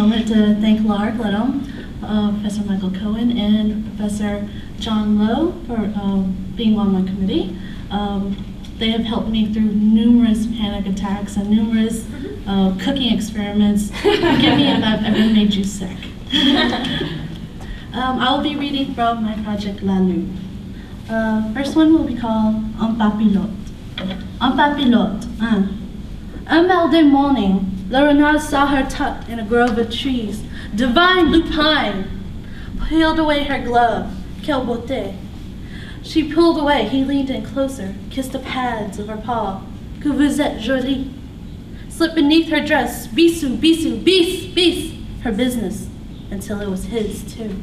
moment to thank Laura Gledholm, Professor Michael Cohen, and Professor John Lowe for being on my committee. They have helped me through numerous panic attacks and numerous cooking experiments. Forgive me if I've ever made you sick. I'll be reading from my project La Louve. First one will be called Un Papilote. Un Papilote, Un mardi morning, le renard saw her tucked in a grove of trees. Divine lupine! Peeled away her glove. Quelle beauté! She pulled away. He leaned in closer, kissed the pads of her paw. Que vous êtes jolie! Slipped beneath her dress. Bisou, bisou, bis, bis! Her business, until it was his too.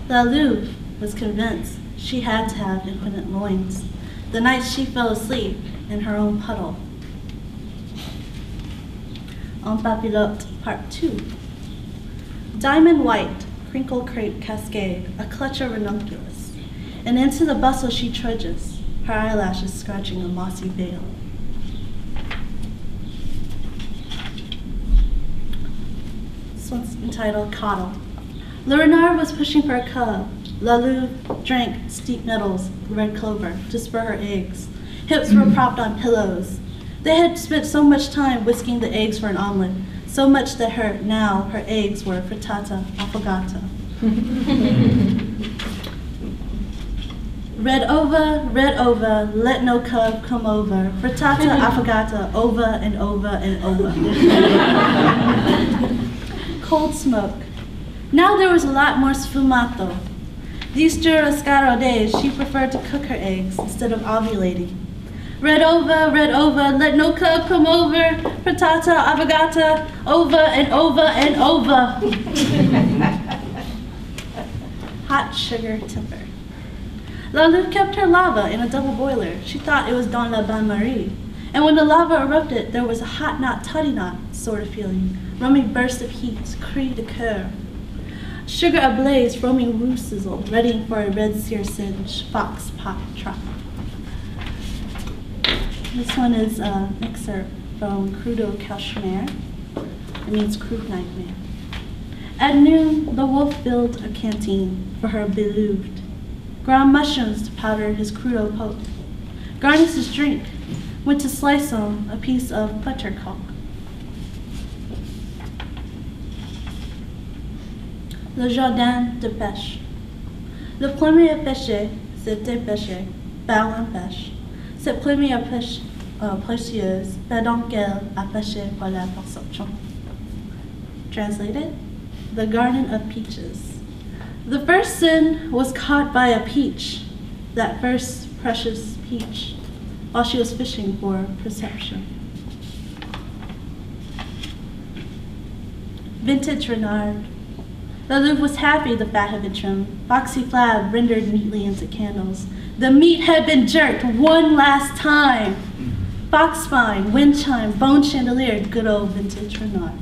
La Louve was convinced she had to have infinite loins. The night she fell asleep in her own puddle. Un Papilote, Part 2. Diamond white, crinkled crepe cascade, a clutch of ranunculus, and into the bustle she trudges, her eyelashes scratching a mossy veil. This one's entitled Coddle. Le renard was pushing for a cub. La Louve drank steep nettles, red clover, to spur her eggs. Hips were propped on pillows. They had spent so much time whisking the eggs for an omelet, so much that her eggs were frittata affogata. Red over, let no cub come over. Frittata affogata, over and over and over. Cold smoke. Now there was a lot more sfumato. These churrascaro days, she preferred to cook her eggs instead of ovulating. Red over, let no cub come over. Frittata affogata, over and over and over. Hot sugar temper. La Louve kept her lava in a double boiler. She thought it was dans la bain-marie. And when the lava erupted, there was a hot knot, toddy knot sort of feeling. Roaming burst of heat, cri de coeur. Sugar ablaze, roaming roux sizzle, ready for a red sear singe, fox pot trot. This one is an excerpt from Crudo Cauchemar. It means crude nightmare. At noon, the wolf built a canteen for her beloved. Ground mushrooms to powder his crudo poke. Garnished his drink, went to slice on a piece of buttercock. Le jardin de pêche. Le premier péché, c'était pêcher, par un pêche. Cette première pêche précieuse, pendant qu'elle a pêché pour la perception. Translated, the garden of peaches. The first sin was caught by a peach, that first precious peach, while she was fishing for perception. Vintage renard. La Louve was happy the fat had been trimmed, boxy flab rendered neatly into candles. The meat had been jerked one last time. Fox spine, wind chime, bone chandelier, good old vintage renard.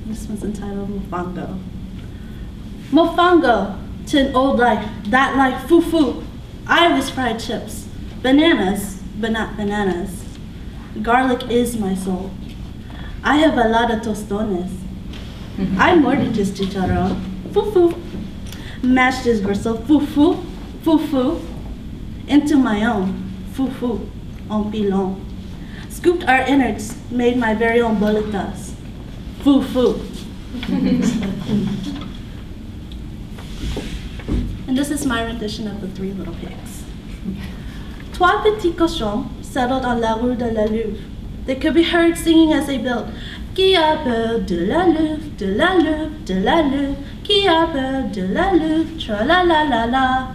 This one's entitled Mofongo. Mofongo, to an old life, that life, fufu. Iris fried chips, bananas, but not bananas. Garlic is my soul. I have a lot of tostones. I mortgages chicharron, fufu. Mashed his gristle, fufu, fufu. Into my own, fufu, en pilon. Scooped our innards, made my very own bolitas, fufu. And this is my rendition of the Three Little Pigs. Trois petits cochons settled on la rue de la Louve. They could be heard singing as they built. Qui a peur de la Louve, de la Louve, de la Louve? Qui a peur de la Louve, tra la la la la.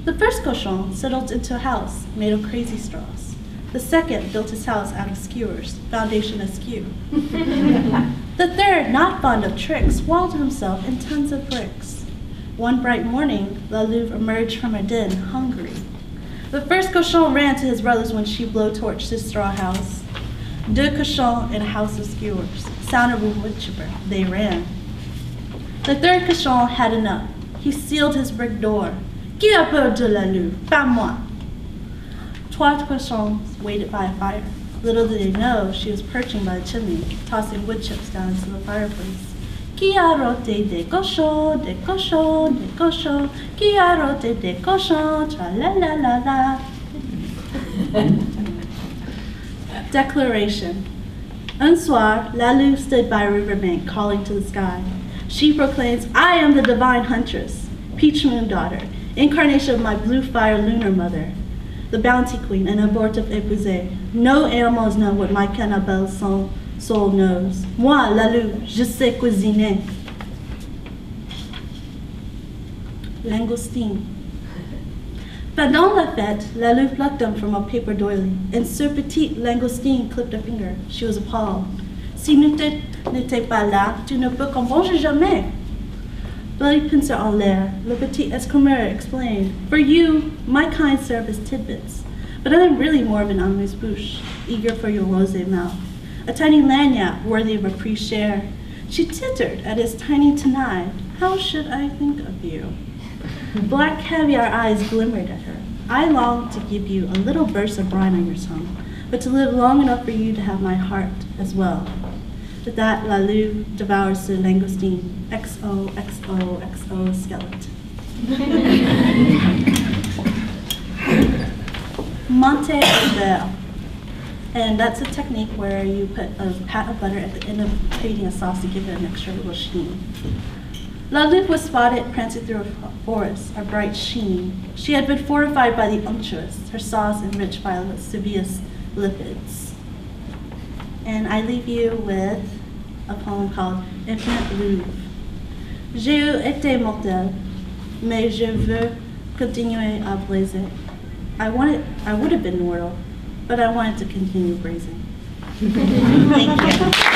The first cochon settled into a house made of crazy straws. The second built his house out of skewers, foundation askew. The third, not fond of tricks, walled himself in tons of bricks. One bright morning, La Louve emerged from her den, hungry. The first cochon ran to his brothers when she blowtorched his straw house. Deux cochons in a house of skewers. Sound of a wood chipper. They ran. The third cochon had enough. He sealed his brick door. Qui a peur de la Louve? Pas moi. Trois cochons waited by a fire. Little did they know she was perching by the chimney, tossing wood chips down into the fireplace. Qui a rôté des cochons, des cochons, des cochons? Qui a rôté des cochons? Tra la la la la. Declaration. Un soir, Lalou stood by a riverbank, calling to the sky. She proclaims, I am the divine huntress, Peach Moon daughter, incarnation of my blue fire lunar mother, the bounty queen and abortive épousée. No animals know what my cannibal soul knows. Moi, Lalou, je sais cuisiner. Langoustine. Pendant la fête, Lalou plucked them from a paper doily, and Sir Petite Langoustine clipped her finger. She was appalled. Si n'étais pas là, tu ne peux comprendre jamais. Bloody pincer en l'air, le petit escomeur explained, for you, my kind serve as tidbits, but I am really more of an amuse-bouche, eager for your rosé mouth. A tiny lagniappe worthy of a pre-share. She tittered at his tiny tenai. How should I think of you? Black caviar eyes glimmered at her. I long to give you a little burst of brine on your tongue, but to live long enough for you to have my heart as well. With that, Lalou devours the langoustine. XOXOXO skeleton. Monte Albert. And that's a technique where you put a pat of butter at the end of creating a sauce to give it an extra little sheen. Lalou was spotted prancing through a forest, a bright sheen. She had been fortified by the unctuous, her sauce enriched by lascivious lipids. And I leave you with a poem called Infinite Louvre. J'ai été mortel, mais je veux continuer à braiser. I would have been mortal, but I wanted to continue braising. Thank you.